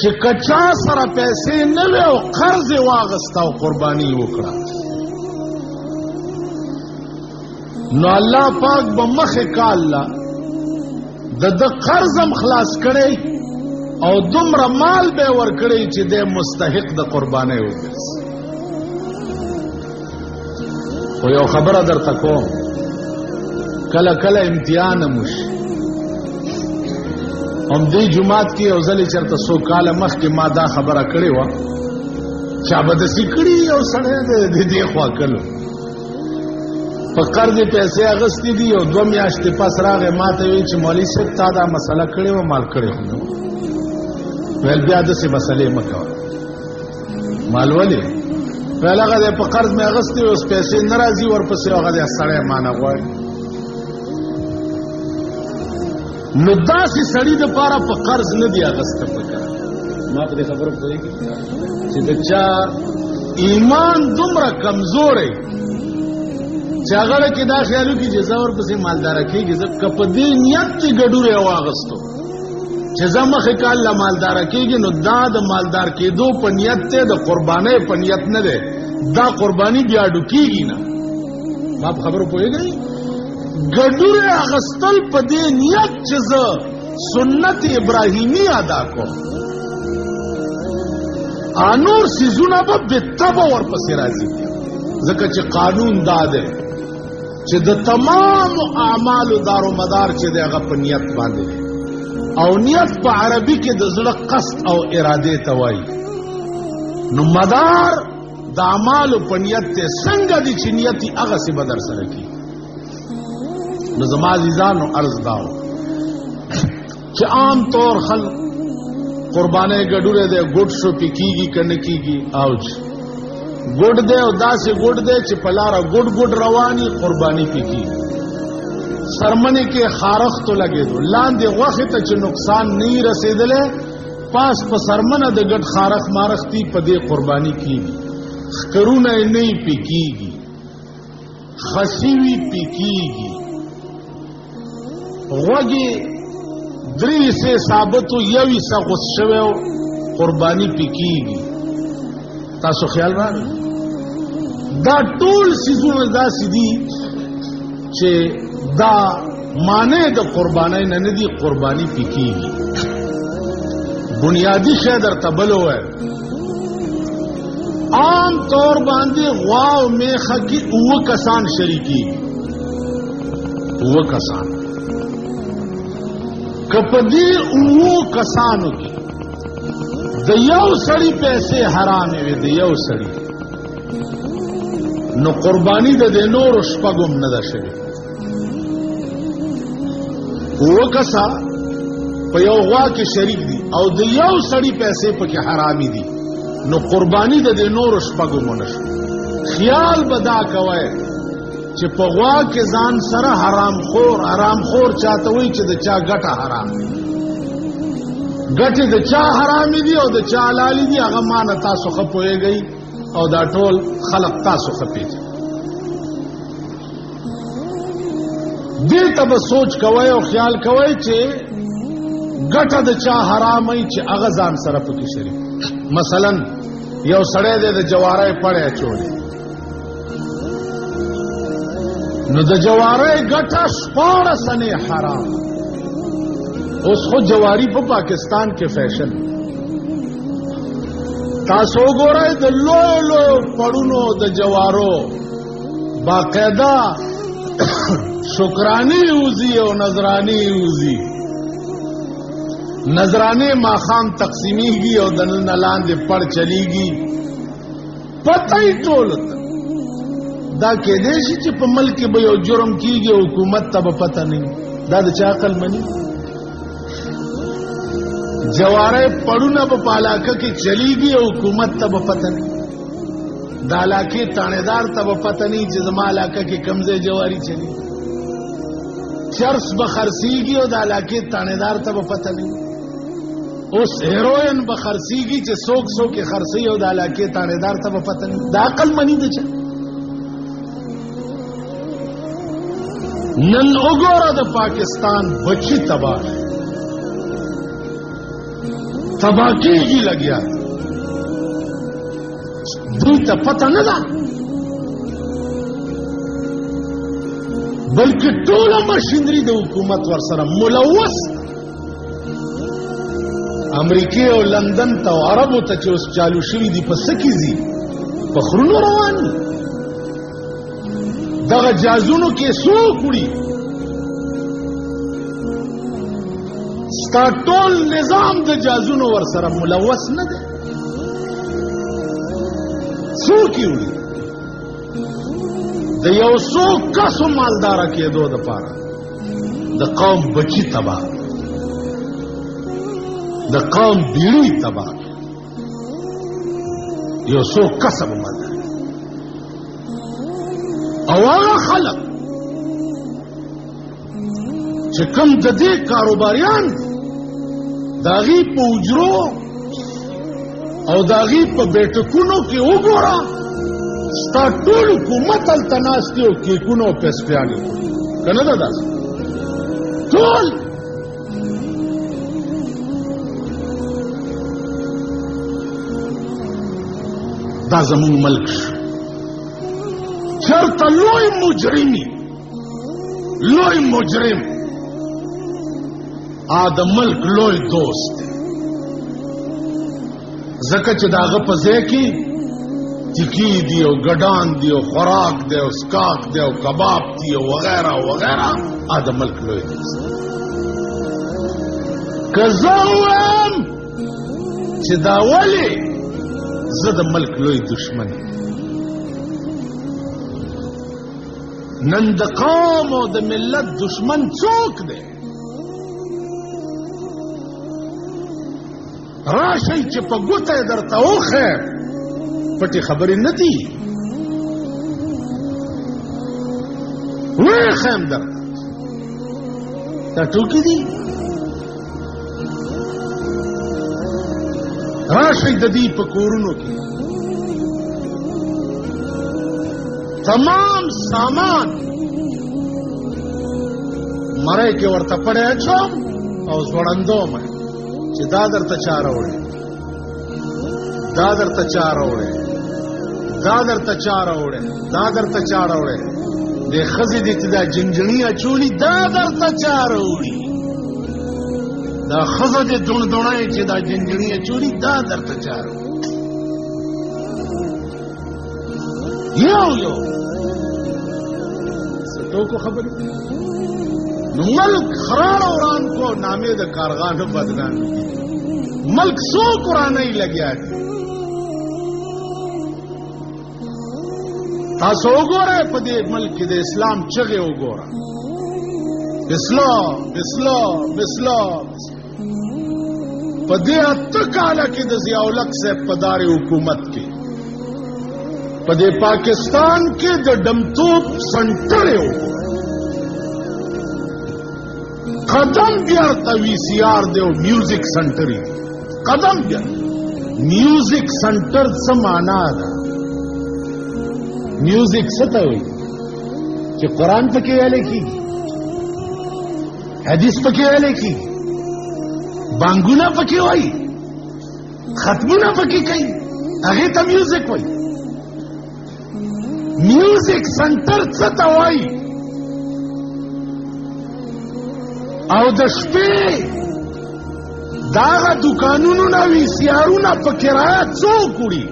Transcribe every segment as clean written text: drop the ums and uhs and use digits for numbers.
چې کچا سره پیسې نه وي او قرض یې واغسته او قرباني وکړه، نو الله پاک به مخې کال لا د قرض هم خلاص کړی او دومره مال به ورکړی چې د مستحق د قربانۍ وګرځي. خو یو خبره درته کوم، کله کله امتحان موشي. هم دې جماعت کې یو ځلې چېرته څو کاله مخکې ما دا خبره کړې وه، چا به داسې کړي یو سړی د دې خوا کلو په قرض پیسې اخیستې دي او 2 میاشتې پس راغی ما ته ویل چې مولوي صاحب تا دا مسله کړې وه، مال کړې خو نه ویل بیا داسې مسلې مه کوه. مال ولې؟ ویل هغه دی په قرض مې اخیستې اوس پیسې نه راځي ورپسې هغه دی سړی ما نه غواړي. نو داسې سړي دپاره په قرض نه دی اخیسته پکار. ما په دې خبره پوهېږي چې د چا ایمان دومره کمزوری چې هغه کې دا خیال وکړي چې زه ورپسې مالداره کېږي، زه که په دې نیت کې ګډوری واغستو چې زه مخې کال له مالداره کېږي، نو دا د مالدار کېدو په نیت دی، د قربانۍ په نیت نه دی. دا قرباني بیا ډوکېږي نه. ما په خبرو پوهېږئ؟ ګډوری اخیستل په دې نیت چې زه سنت ابراهیمي ادا کوم، نور سیزونه به بېتبه ورپسې راځي، ځکه چې قانون دا دی چې د تمامو اعمالو دارومدار چې دی هغه په نیت باندې دی، او نیت په عربي کې د زړه قصد او ارادې ته وایي. نو مدار د اعمالو په نیت دی، څنګه دی چې نیت یې هغسې به در سره کېږي. نو زما عزیزانو عرض داو چې عام طور خلق قربانۍ ګډوری دی، ګډ شو پې کېږي که نه کېږي، اوج ګډ دی او داسې ګډ دی چې په لاره ګډ ګډ رواني قرباني پې کېږي. سرمنې کې خارښتو لګېدو، لاندې غوښې ته چې نقصان نه یې رسېدلی، پاس په سرمنه د ګډ خارښ مارښتي په دې قرباني کېږي. ښکرونه یې نه یې پې کېږي، خسي وي پې کېږي، غوږې 3 حصې ثابتو 1 حصه غوڅ شوی قرباني پې کېږي. تاسو خیال راغی؟ دا ټول څیزونه داسې دي چې دا معنی د قربانۍ نه نه دي، قرباني پې کېږي. بنیادي شی درته بل ووایم، عام طور باندې غوا او میخه کې 9 کسان شریکېږي. 9 کسان که په دې 9 کسانو کې د یو سړي پیسې حرامې وي، د یو سړي، نو قرباني د دې نورو 6 نه ده شوې. 9 کسه په یو غوا کې شریک دي او د یو سړي پیسې پکې حرامې دي، نو قرباني د دې نورو 6 نه شوه. خیال به دا کوئ چې په غوا کې ځان سره حرام خور چاته وایي چې د چا ګټه حرام دي، ګټې د چا حرامې دي او د چا حلالې دي، هغه مانه تاسو ښه پوهېږئ او دا ټول خلق تاسو ښه پېژنئ. دې ته به سوچ کوئ او خیال کوئ چې ګټه د چا حرامئ چې هغه ځان سره پکې شریک. مثلا یو سړی دی د جوارۍ پړی اچولی، نو د جوارۍ ګټه 14 انې حرام. اوس خو جواری په پاکستان کې فیشن، تاسو وګورئ د لویو لویو پړونو د جوارو باقاعده شکرانی اوزی او نظرانی اوزي. نظرانه ماخام تقسیمیږي او د نن لاندې پړ چلیږي، پته یې ټول دا کېدای شي چې په ملک به یو جرم کیږي، حکومت ته به پته نه، دا د چا عقل مني؟ جواره پړونه په علاقه کې چلیږي او حکومت ته به پته نه، د علاقې تانیدار ته به پته نه چې زما علاقه کې کمزې جواری چلی، چرس به خرڅیږي او د علاقې تانیدار ته به پته نه. اوس هیروین به خرڅیږي چې څوک څوک یې خرڅي او د علاقې تانیدار ته به پته نه. دا عقل مني د چا؟ نن وګوره د پاکستان بچی تباہ، تباہ کیږي لګیا دوی ته پته نه ده بلکې ټوله مشینري د حکومت ورسره ملوث امریکای او لندن ته او عربو ته چې اوس چالو شوي دي په څه کې ځي په خرونو روان دي دغه جازونو کې څوک وړي ستا ټول نظام د جازونو ورسره ملوث نه دی څوک یې وړي د یو څو کسو مالداره کېدو دپاره د قوم بچي تباه د قوم بیړی تباه یو څو کسه به مالداره او هغه خلک چې کوم د دې کاروباریان دي د هغې په حجرو او د هغې په بیټکونو کې وګوره ستا ټول حکومت هلته ناست دي او کیکونه او پیسپیانې خوري که نه ده داسې ټول دا زمونږ ملک شو چرته لوی مجرمي لوی مجرم د ملک لوی دوست دی ځکه چې د هغه په ځای کې ټیکي دي او ګډان دي او خوراک دی او سکاک دی او کباب دي او وغیره وغیره د ملک لوی دوست که زه ووایم چې دا ولې زه د ملک لوی دشمن نن د قوم او د ملت دشمن څوک دی راشئ چې په ګوته یې درته وښیم پټې خبرې نه دي ویې ښیم درته دا ټوکې دي راشئ د دې په کورونو کې تمام سامان مړی کې ورته پړی اچوم او ځوړندو مې چې دا درته چا راوړی دا درته چا راوړی دا درته چا راوړی دا درته چا راوړی دې ښځې دې چې دا جنجڼي اچولي دا درته چا راوړي دا ښځه دې دوڼدوڼی چې دا جنجڼي اچولي دا درته چا راوړي یو یو څه ټوکو خبرې نو ملک خران وران کو نامې د کارغانو بدنام ملک څوک ورانه یې لګیا دي تاسو وګورئ په دې ملک کې د اسلام چغې وګوره اسلام اسلام اسلام په دې 8 کاله کې د ضیاءالحق صاحب په دار حکومت کې په دې پاکستان کې د ډمتوب سنټر یو قدم بیارته وی سی آر دی او میوزک سنټر دی قدم بیا میوزک سنټر څه معنا ده میوزک څه ته وایي چې قرآن پکې ویلی کېږي حدیث پکې ویلی کېږي بانګونه پکې وایي ختمونه پکې کوي هغې ته میوزک وایي میوزک سنټر څه ته وایي او د شپې داغه دکانونو نه وي سیارونه په کرایه څوک وړي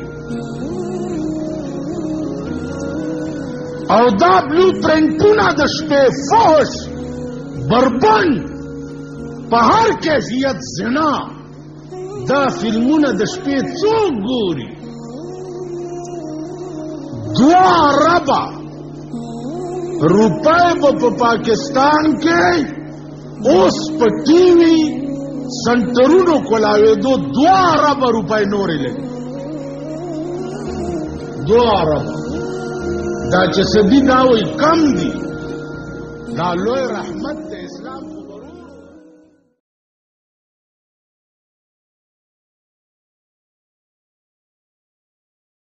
او دا بلو پرنټونه د شپې فحش بربند په هر کیفیت زنا دا فلمونه د شپې څوک ګوري 2 اربه روپۍ به په پاکستان کې اوس په ټي وي سنټرونو کولاوېدو 2 اربه روپۍ نورې لګي 2 اربه دا چې څه دي دا وایي کم دي دا لوی رحمت